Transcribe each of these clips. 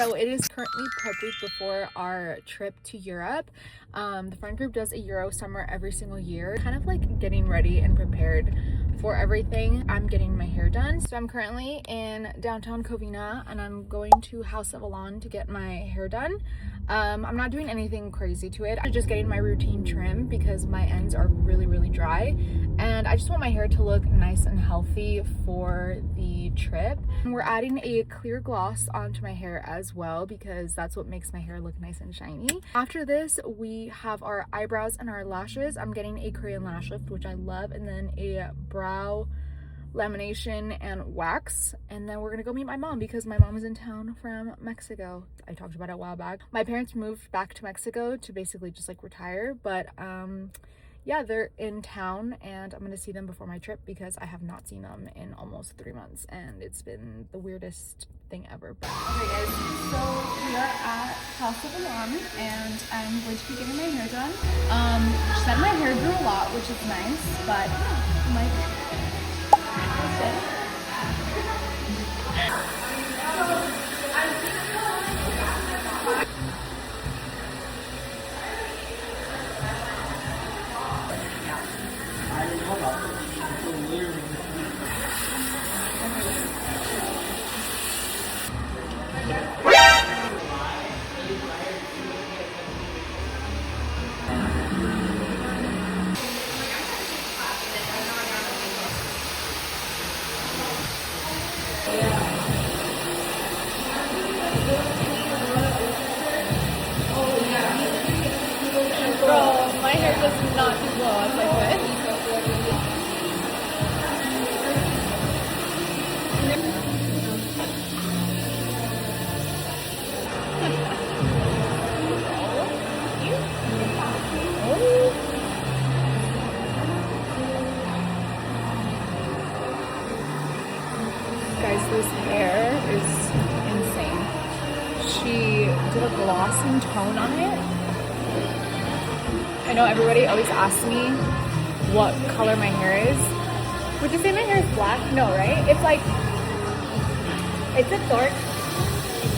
So it is currently prep week before our trip to Europe. The friend group does a Euro summer every single year, kind of like getting ready and prepared for everything. I'm getting my hair done. So I'm currently in downtown Covina and I'm going to House of Alon to get my hair done. I'm not doing anything crazy to it. I'm just getting my routine trim because my ends are really dry and I just want my hair to look nice and healthy for the trip. We're adding a clear gloss onto my hair as well because that's what makes my hair look nice and shiny. After this, we have our eyebrows and our lashes. I'm getting a Korean lash lift, which I love, and then a brow lamination and wax, and then we're gonna go meet my mom because my mom is in town from Mexico. I talked about it a while back. My parents moved back to Mexico to basically just like retire, but yeah, they're in town and I'm gonna see them before my trip because I have not seen them in almost 3 months and it's been the weirdest thing ever. Okay guys, so we are at House of Alon and I'm going to be getting my hair done. She said my hair grew a lot, which is nice, but like my hair does not do gloss like this. Guys, this hair is insane. She did a gloss and tone on it. I know everybody always asks me what color my hair is. Would you say my hair is black? No, right? It's like, It's a dark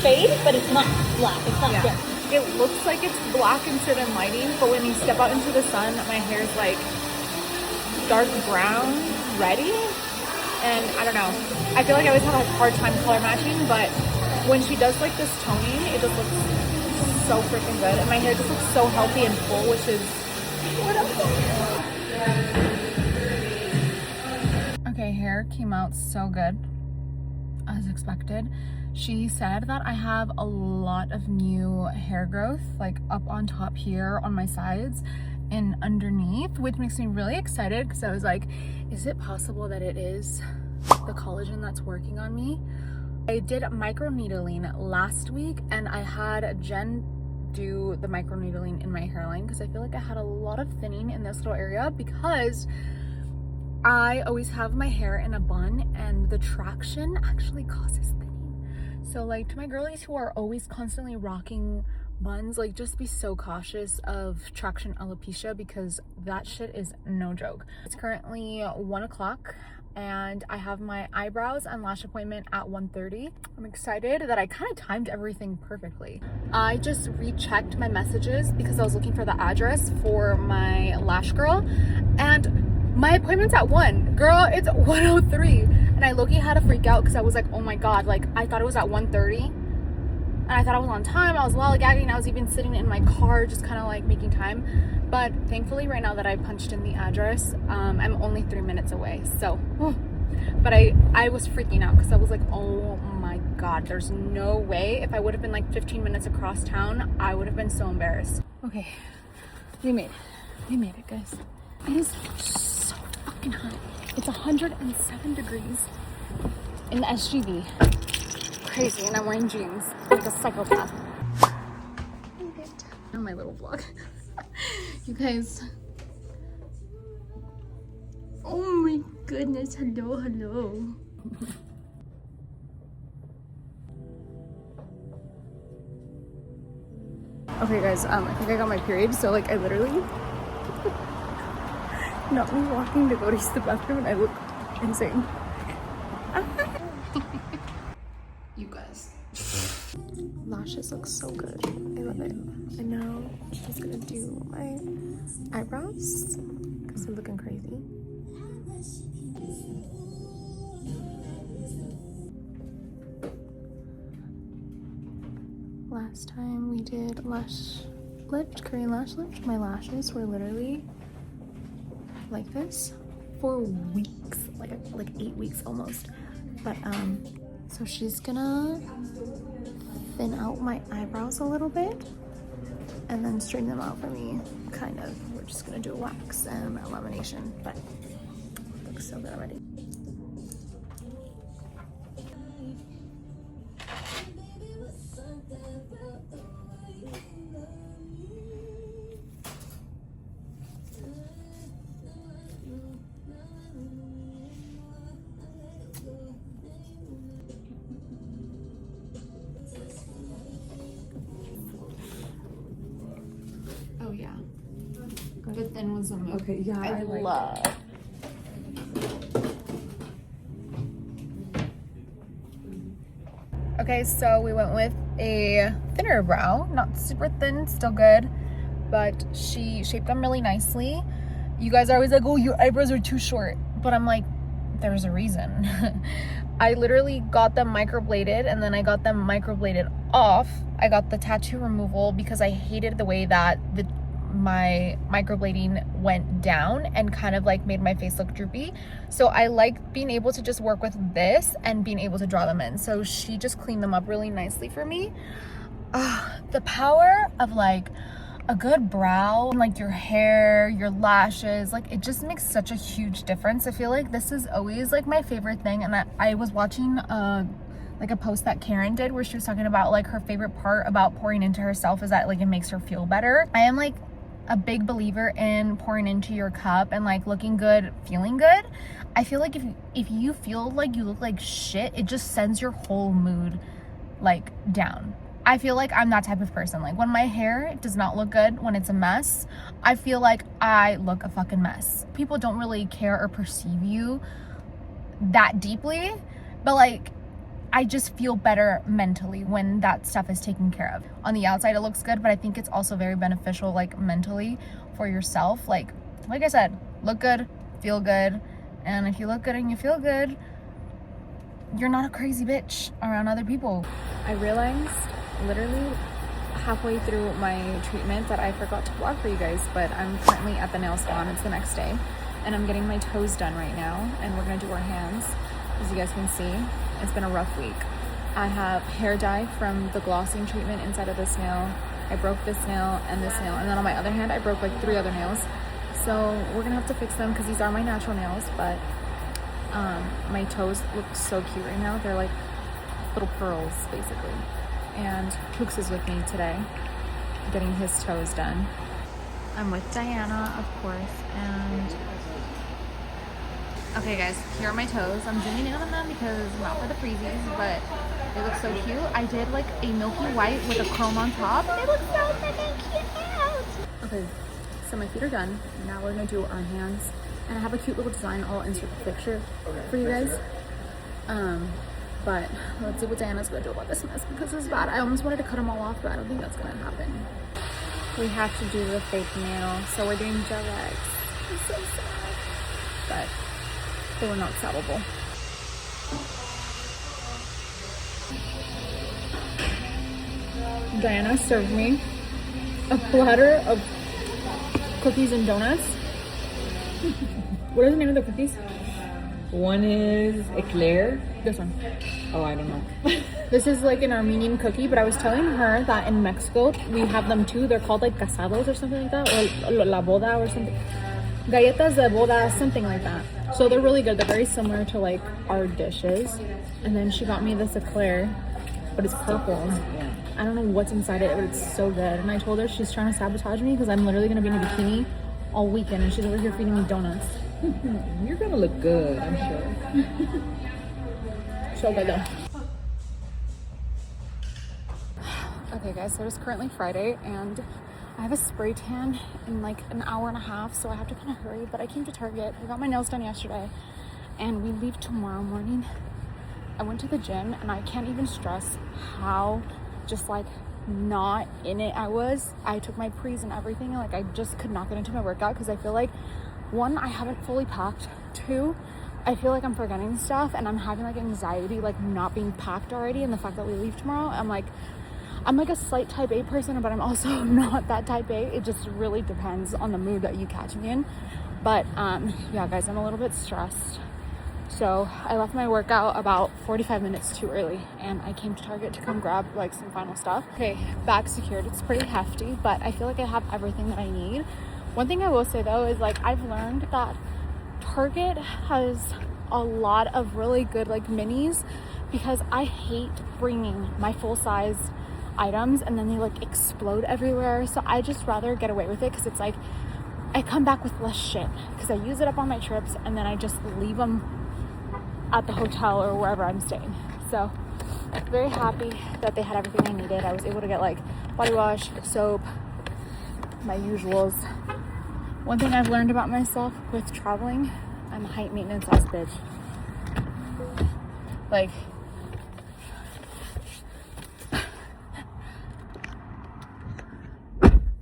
shade, but it's not black. It's not dark. it looks like it's black in certain lighting, but when you step out into the sun, my hair is like dark brown, reddy. And I don't know. I feel like I always have a hard time color matching, but when she does like this toning, it just looks so freaking good. And my hair just looks so healthy and full, which is what else? Okay, hair came out so good as expected. She said that I have a lot of new hair growth, like up on top here on my sides and underneath, which makes me really excited because I was like, is it possible that it is the collagen that's working on me? I did microneedling last week and I had Jen do the microneedling in my hairline because I feel like I had a lot of thinning in this little area because I always have my hair in a bun and the traction actually causes thinning. So like to my girlies who are always constantly rocking buns, like just be so cautious of traction alopecia because that shit is no joke. It's currently 1 o'clock and I have my eyebrows and lash appointment at 1:30. I'm excited that I kind of timed everything perfectly. I just rechecked my messages because I was looking for the address for my lash girl and my appointment's at 1. Girl, it's 1:03 and I low-key had to freak out because I was like, oh my god, like I thought it was at 1:30 and I thought I was on time. I was lollygagging. I was even sitting in my car just kind of like making time, but thankfully right now that I punched in the address, I'm only 3 minutes away. So but I was freaking out because I was like, oh my god, there's no way. If I would have been like 15 minutes across town, I would have been so embarrassed. Okay, we made it guys. It is so fucking hot. It's 107 degrees in the SGV. Crazy, and I'm wearing jeans like a psychopath. On my little vlog. You guys. Oh my goodness, hello. Okay guys, I think I got my period, so like I literally not me walking to go to use the bathroom and I look insane. You guys. Lashes look so good. I love it. And now she's gonna do my eyebrows because they're looking crazy. Last time we did lash lift, Korean lash lift, my lashes were literally like this for weeks, like 8 weeks almost. But so she's gonna thin out my eyebrows a little bit and then straighten them out for me, kind of. We're just gonna do a wax and a lamination, but it looks so good already. Oh yeah, the thin was the move. Okay, yeah, I like love. Okay, so we went with a thinner brow, not super thin, still good, but she shaped them really nicely. You guys are always like, oh, your eyebrows are too short, but I'm like, there's a reason. I literally got them microbladed and then I got them microbladed off. I got the tattoo removal because I hated the way that my microblading went down and kind of like made my face look droopy. So I like being able to just work with this and being able to draw them in. So she just cleaned them up really nicely for me. The power of like a good brow, like your hair, your lashes, like it just makes such a huge difference. I feel like this is always like my favorite thing. And I was watching like a post that Karen did where she was talking about like her favorite part about pouring into herself is that like it makes her feel better. I am like a big believer in pouring into your cup and like looking good, feeling good. I feel like if you feel like you look like shit, it just sends your whole mood like down. I feel like I'm that type of person. Like when my hair does not look good, when it's a mess, I feel like I look a fucking mess. People don't really care or perceive you that deeply, but like I just feel better mentally when that stuff is taken care of. On the outside it looks good, but I think it's also very beneficial like mentally for yourself. Like I said, look good, feel good, and if you look good and you feel good, you're not a crazy bitch around other people. I realized literally halfway through my treatment that I forgot to vlog for you guys, but I'm currently at the nail salon. It's the next day and I'm getting my toes done right now, and we're gonna do our hands. As you guys can see, it's been a rough week. I have hair dye from the glossing treatment inside of this nail. I broke this nail, and then on my other hand I broke like 3 other nails, so we're gonna have to fix them because these are my natural nails. But my toes look so cute right now. They're like little pearls basically. And Hooks is with me today getting his toes done. I'm with Diana, of course, and okay guys, here are my toes. I'm zooming in on them because not for the freezies, but they look so cute. I did like a milky white with a chrome on top. They look so freaking cute. Okay, so my feet are done. Now we're gonna do our hands. And I have a cute little design. I'll insert the picture for you guys. But let's see what Diana's gonna do about this mess because it's bad. I almost wanted to cut them all off, but I don't think that's gonna happen. We have to do the fake nail, so we're doing gel X. I'm so sad. But they were not salvable. Diana served me a platter of cookies and donuts. What is the name of the cookies? one is eclair. This one. Oh, I don't know. This is like an Armenian cookie, but I was telling her that in Mexico we have them too. They're called like casados or something like that, or la boda or something. Galletas de boda, something like that. So they're really good. They're very similar to like our dishes. And then she got me this eclair, but it's purple. Yeah. I don't know what's inside it, but it's so good. And I told her she's trying to sabotage me because I'm literally gonna be in a bikini all weekend, and she's over here feeding me donuts. You're gonna look good, I'm sure. So good though. Okay guys, so it's currently Friday and I have a spray tan in like an hour and a half, so I have to kind of hurry, but I came to Target. I got my nails done yesterday and we leave tomorrow morning. I went to the gym and I can't even stress how just like not in it. I took my pre's and everything, and like I just could not get into my workout because I feel like, one, I haven't fully packed. Two, I feel like I'm forgetting stuff and I'm having like anxiety like not being packed already, and the fact that we leave tomorrow, I'm like a slight type A person, but I'm also not that type A. It just really depends on the mood that you catch me in. But yeah guys, I'm a little bit stressed. So I left my workout about 45 minutes too early, and I came to Target to come grab like some final stuff. Okay, bag secured. It's pretty hefty, but I feel like I have everything that I need. One thing I will say though is like I've learned that Target has a lot of really good like minis, because I hate bringing my full size items and then they like explode everywhere. So I just rather get away with it, because it's like I come back with less shit because I use it up on my trips and then I just leave them at the hotel or wherever I'm staying. So very happy that they had everything I needed. I was able to get like body wash, soap, my usuals. One thing I've learned about myself with traveling, I'm a height maintenance ass bitch. Like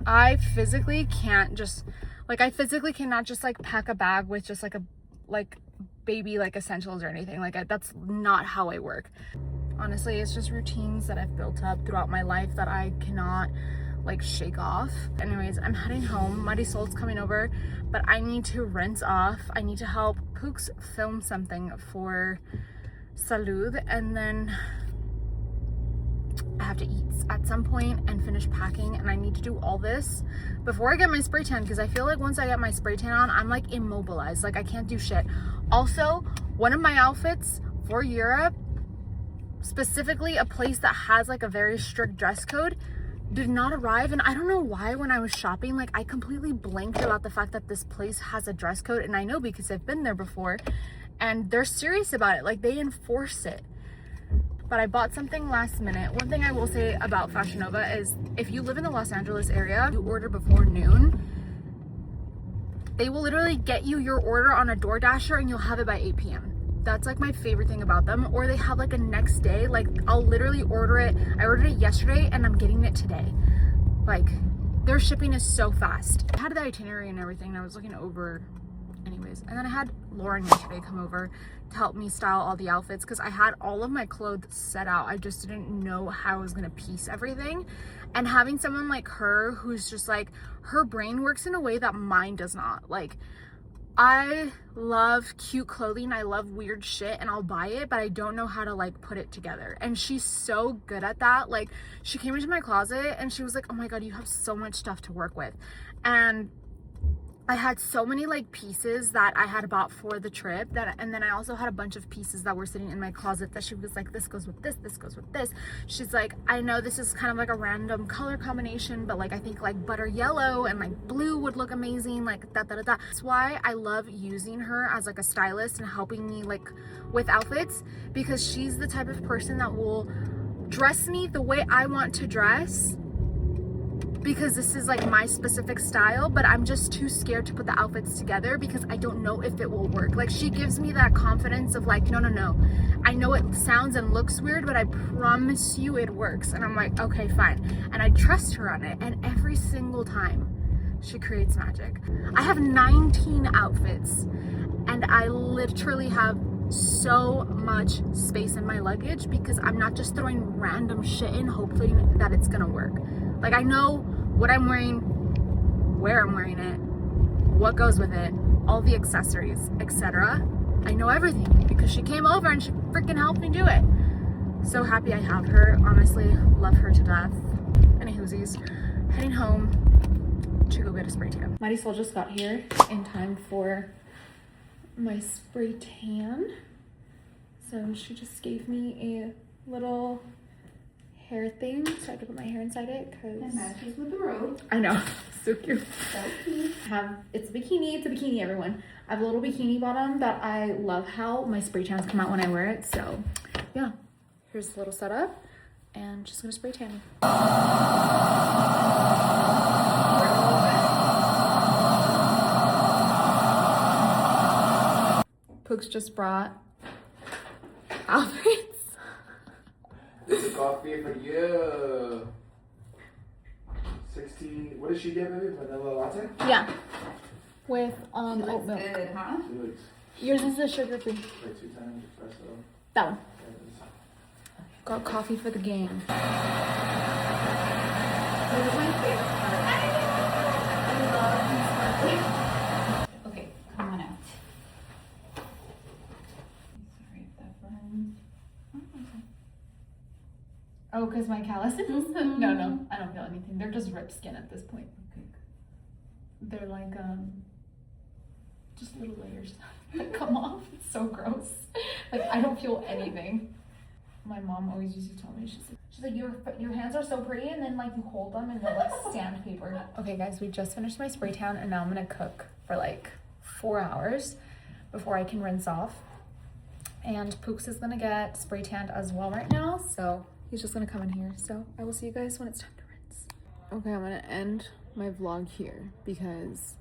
I physically can't just like I physically cannot just like pack a bag with just like a like baby like essentials or anything. Like that's not how I work. Honestly, it's just routines that I've built up throughout my life that I cannot like shake off. Anyways, I'm heading home. Marisol's coming over, but I need to rinse off. I need to help Pooks film something for Salud, and then I have to eat at some point and finish packing, and I need to do all this before I get my spray tan, because I feel like once I get my spray tan on, I'm like immobilized. Like I can't do shit. Also, one of my outfits for Europe, specifically a place that has like a very strict dress code, did not arrive. And I don't know why when I was shopping, like I completely blanked about the fact that this place has a dress code. And I know because I've been there before and they're serious about it. Like they enforce it. But I bought something last minute. One thing I will say about Fashion Nova is if you live in the Los Angeles area, you order before noon, they will literally get you your order on a DoorDasher and you'll have it by 8 p.m. That's like my favorite thing about them. Or they have like a next day. Like I'll literally order it. I ordered it yesterday and I'm getting it today. Like their shipping is so fast. I had the itinerary and everything and I was looking over anyways. And then I had Lauren yesterday come over to help me style all the outfits, because I had all of my clothes set out. I just didn't know how I was gonna piece everything. And having someone like her who's just like, her brain works in a way that mine does not. Like I love cute clothing, I love weird shit, and I'll buy it, but I don't know how to like put it together. And she's so good at that. Like she came into my closet and she was like, oh my god, you have so much stuff to work with. And I had so many like pieces that I had bought for the trip, and then I also had a bunch of pieces that were sitting in my closet that she was like, this goes with this, this goes with this. She's like, I know this is kind of like a random color combination, but like I think like butter yellow and like blue would look amazing, like da da da da. That's why I love using her as like a stylist and helping me like with outfits, because she's the type of person that will dress me the way I want to dress, because this is like my specific style, but I'm just too scared to put the outfits together because I don't know if it will work. Like she gives me that confidence of like, no, I know it sounds and looks weird, but I promise you it works. And I'm like, okay, fine. And I trust her on it. And every single time she creates magic. I have 19 outfits and I literally have so much space in my luggage because I'm not just throwing random shit in hoping that it's gonna work. Like I know what I'm wearing, where I'm wearing it, what goes with it, all the accessories, etc. I know everything because she came over and she freaking helped me do it. So happy I have her. Honestly, love her to death. Anywhoosies, heading home to go get a spray tan. Marisol just got here in time for my spray tan. So she just gave me a little hair thing, so I have to put my hair inside it because it matches with the robe. I know, so cute. So cute. It's a bikini, everyone. I have a little bikini bottom that I love how my spray tans come out when I wear it. So yeah, here's the little setup and just gonna spray tan. Pooks just brought outfits. coffee for you. 16. What did she get, baby? Vanilla latte? Yeah. With oatmeal. Good, huh? She looks Yours is the sugar free. like 2 times espresso. That one. Got coffee for the gang. This is my favorite part. I love sparkling. Okay, come on out. Sorry if that burns. Oh, because my calluses? No, I don't feel anything. They're just ripped skin at this point. Okay. They're like, just little layers that come off. It's so gross. Like, I don't feel anything. My mom always used to tell me, she's like, your hands are so pretty, and then like you hold them and they're like sandpaper. Okay guys, we just finished my spray tan and now I'm gonna cook for like 4 hours before I can rinse off. And Pooks is gonna get spray tanned as well right now, so he's just gonna come in here. So I will see you guys when it's time to rinse. Okay, I'm gonna end my vlog here because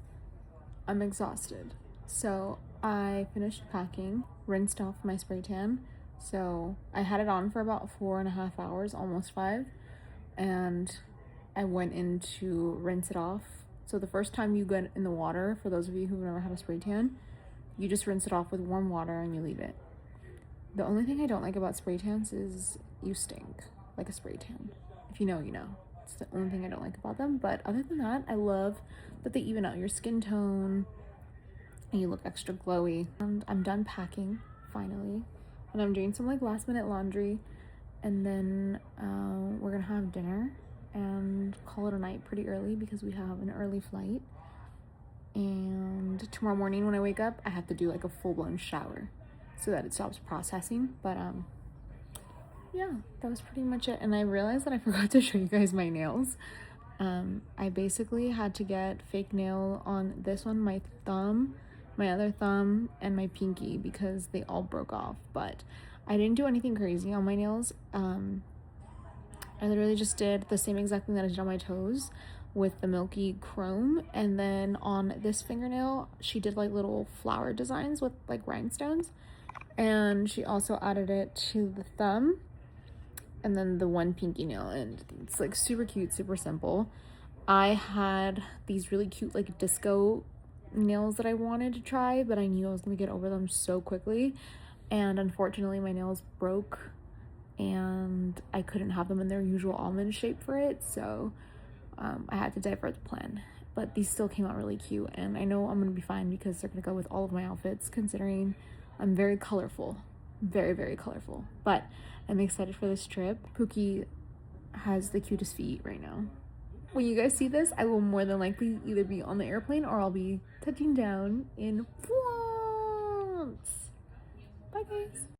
I'm exhausted. So I finished packing, rinsed off my spray tan. So I had it on for about 4.5 hours, almost 5, and I went in to rinse it off. So the first time you get in the water, for those of you who've never had a spray tan, you just rinse it off with warm water and you leave it. The only thing I don't like about spray tans is you stink like a spray tan. If you know, you know. It's the only thing I don't like about them. But other than that, I love that they even out your skin tone and you look extra glowy. And I'm done packing, finally. And I'm doing some like last minute laundry, and then we're gonna have dinner and call it a night pretty early because we have an early flight. And tomorrow morning when I wake up, I have to do like a full-blown shower so that it stops processing. But yeah, that was pretty much it. And I realized that I forgot to show you guys my nails. I basically had to get fake nail on this one, my thumb, my other thumb, and my pinky because they all broke off. But I didn't do anything crazy on my nails. I literally just did the same exact thing that I did on my toes with the milky chrome, and then on this fingernail she did like little flower designs with like rhinestones, and she also added it to the thumb and then the one pinky nail, and it's like super cute, super simple. I had these really cute like disco nails that I wanted to try, but I knew I was gonna get over them so quickly, and unfortunately my nails broke and I couldn't have them in their usual almond shape for it, so I had to divert the plan. But these still came out really cute, and I know I'm gonna be fine because they're gonna go with all of my outfits, considering I'm very colorful, very, very colorful. But I'm excited for this trip. Pookie has the cutest feet right now. When you guys see this, I will more than likely either be on the airplane or I'll be touching down in France. Bye guys.